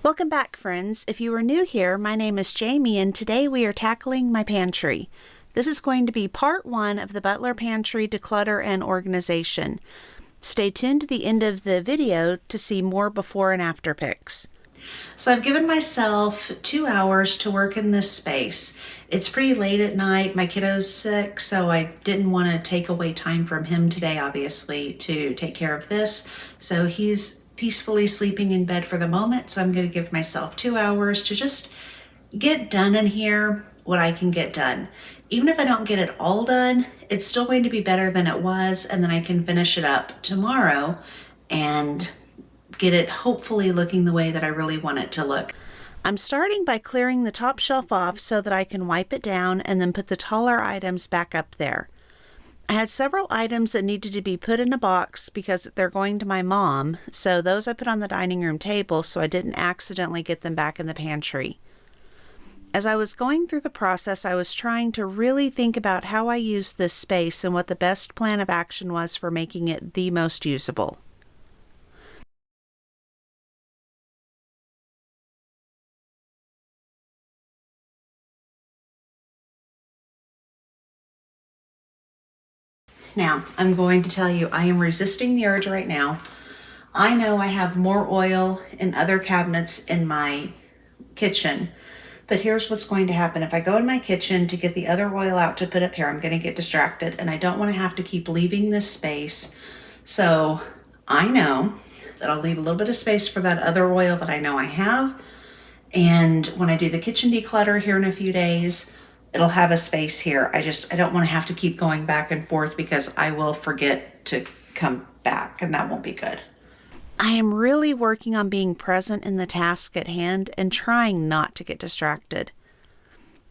Welcome back, friends. If you are new here, my name is Jamie, and today we are tackling my pantry. This is going to be part 1 of the Butler Pantry Declutter and Organization. Stay tuned to the end of the video to see more before and after pics. So I've given myself 2 hours to work in this space. It's pretty late at night. My kiddo's sick, so I didn't want to take away time from him today, obviously, to take care of this. So he's peacefully sleeping in bed for the moment, so I'm going to give myself 2 hours to just get done in here what I can get done. Even if I don't get it all done, it's still going to be better than it was, and then I can finish it up tomorrow and get it hopefully looking the way that I really want it to look. I'm starting by clearing the top shelf off so that I can wipe it down and then put the taller items back up there. I had several items that needed to be put in a box because they're going to my mom, so those I put on the dining room table so I didn't accidentally get them back in the pantry. As I was going through the process, I was trying to really think about how I used this space and what the best plan of action was for making it the most usable. Now, I'm going to tell you, I am resisting the urge right now. I know I have more oil in other cabinets in my kitchen, but here's what's going to happen. If I go in my kitchen to get the other oil out to put up here, I'm going to get distracted, and I don't want to have to keep leaving this space. So I know that I'll leave a little bit of space for that other oil that I know I have. And when I do the kitchen declutter here in a few days, it'll have a space here. I don't want to have to keep going back and forth because I will forget to come back, and that won't be good. I am really working on being present in the task at hand and trying not to get distracted.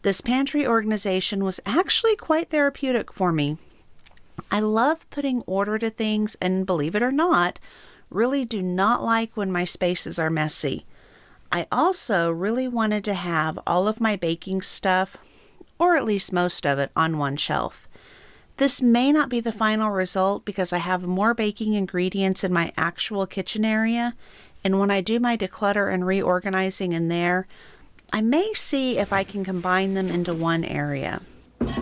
This pantry organization was actually quite therapeutic for me. I love putting order to things, and believe it or not, really do not like when my spaces are messy. I also really wanted to have all of my baking stuff, or at least most of it, on one shelf. This may not be the final result because I have more baking ingredients in my actual kitchen area, and when I do my declutter and reorganizing in there, I may see if I can combine them into one area. I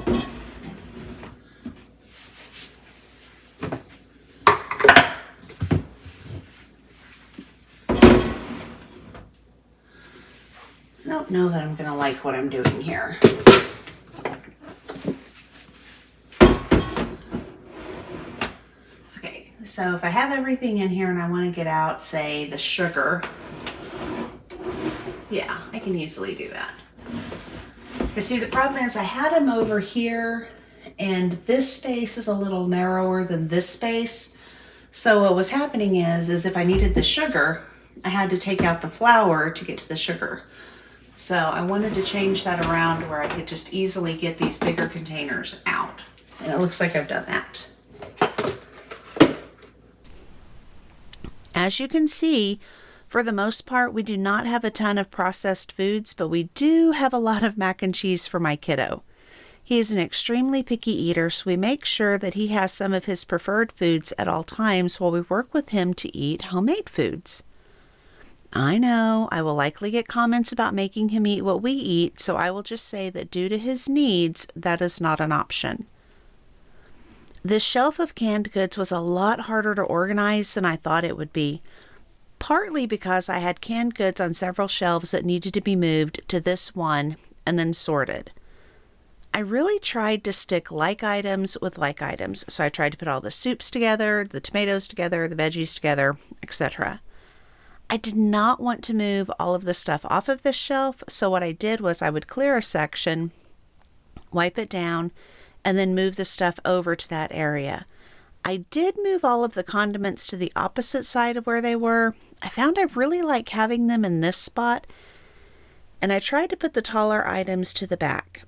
don't know that I'm going to like what I'm doing here. So if I have everything in here and I want to get out, say, the sugar, yeah, I can easily do that. But see, the problem is I had them over here, and this space is a little narrower than this space. So what was happening is if I needed the sugar, I had to take out the flour to get to the sugar. So I wanted to change that around where I could just easily get these bigger containers out. And it looks like I've done that. As you can see, for the most part, we do not have a ton of processed foods, but we do have a lot of mac and cheese for my kiddo. He is an extremely picky eater, so we make sure that he has some of his preferred foods at all times while we work with him to eat homemade foods. I know I will likely get comments about making him eat what we eat, so I will just say that due to his needs, that is not an option. This shelf of canned goods was a lot harder to organize than I thought it would be, partly because I had canned goods on several shelves that needed to be moved to this one and then sorted. I really tried to stick like items with like items, so I tried to put all the soups together, the tomatoes together, the veggies together, etc. I did not want to move all of the stuff off of this shelf, so what I did was I would clear a section, wipe it down, and then move the stuff over to that area. I did move all of the condiments to the opposite side of where they were. I found I really like having them in this spot, and I tried to put the taller items to the back.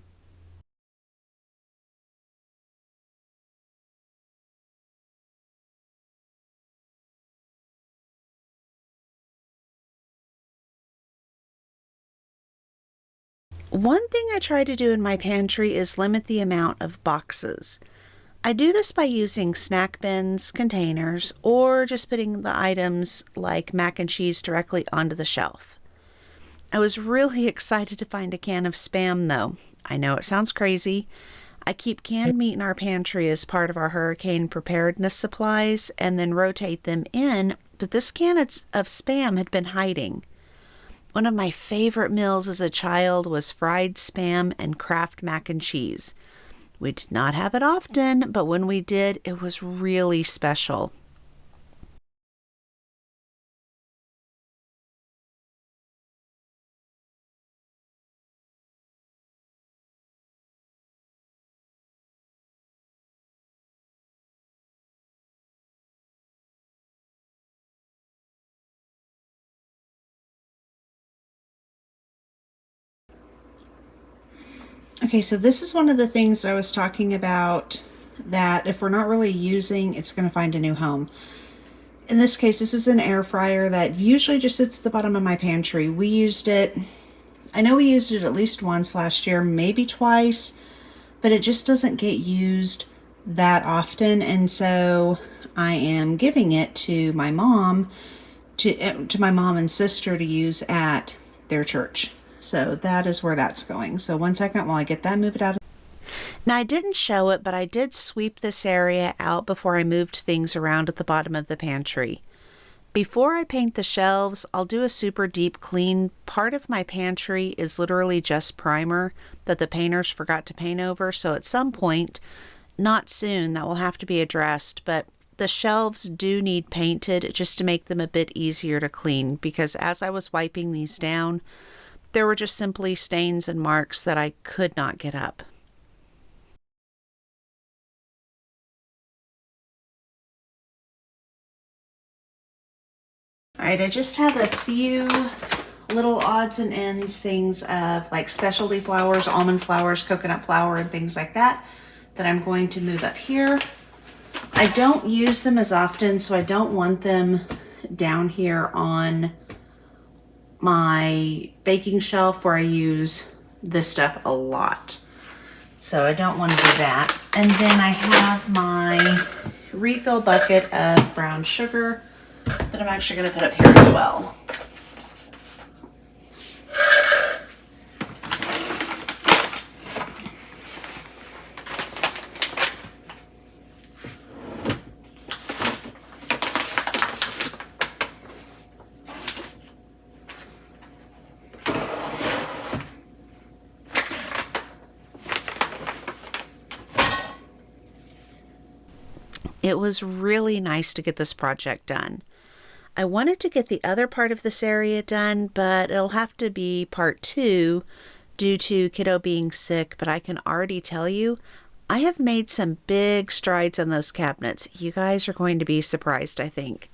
One thing I try to do in my pantry is limit the amount of boxes. I do this by using snack bins, containers, or just putting the items like mac and cheese directly onto the shelf. I was really excited to find a can of Spam though. I know it sounds crazy. I keep canned meat in our pantry as part of our hurricane preparedness supplies and then rotate them in, but this can of Spam had been hiding. One of my favorite meals as a child was fried Spam and Kraft mac and cheese. We did not have it often, but when we did, it was really special. Okay, so this is one of the things that I was talking about that if we're not really using, it's going to find a new home. In this case, this is an air fryer that usually just sits at the bottom of my pantry. We used it, I know we used it at least once last year, maybe twice, but it just doesn't get used that often. And so I am giving it to my mom, to my mom and sister to use at their church. So that is where that's going. So one second while I get that moved out. Now I didn't show it, but I did sweep this area out before I moved things around at the bottom of the pantry. Before I paint the shelves, I'll do a super deep clean. Part of my pantry is literally just primer that the painters forgot to paint over, so at some point, not soon, that will have to be addressed, but the shelves do need painted just to make them a bit easier to clean, because as I was wiping these down, there were just simply stains and marks that I could not get up. All right, I just have a few little odds and ends things of like specialty flowers, almond flowers, coconut flower, and things like that I'm going to move up here. I don't use them as often, so I don't want them down here on my baking shelf where I use this stuff a lot. So I don't want to do that. And then I have my refill bucket of brown sugar that I'm actually going to put up here as well. It was really nice to get this project done. I wanted to get the other part of this area done, but it'll have to be part 2 due to kiddo being sick, but I can already tell you, I have made some big strides on those cabinets. You guys are going to be surprised, I think.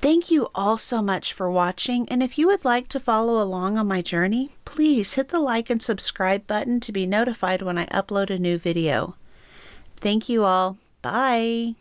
Thank you all so much for watching, and if you would like to follow along on my journey, please hit the like and subscribe button to be notified when I upload a new video. Thank you all. Bye!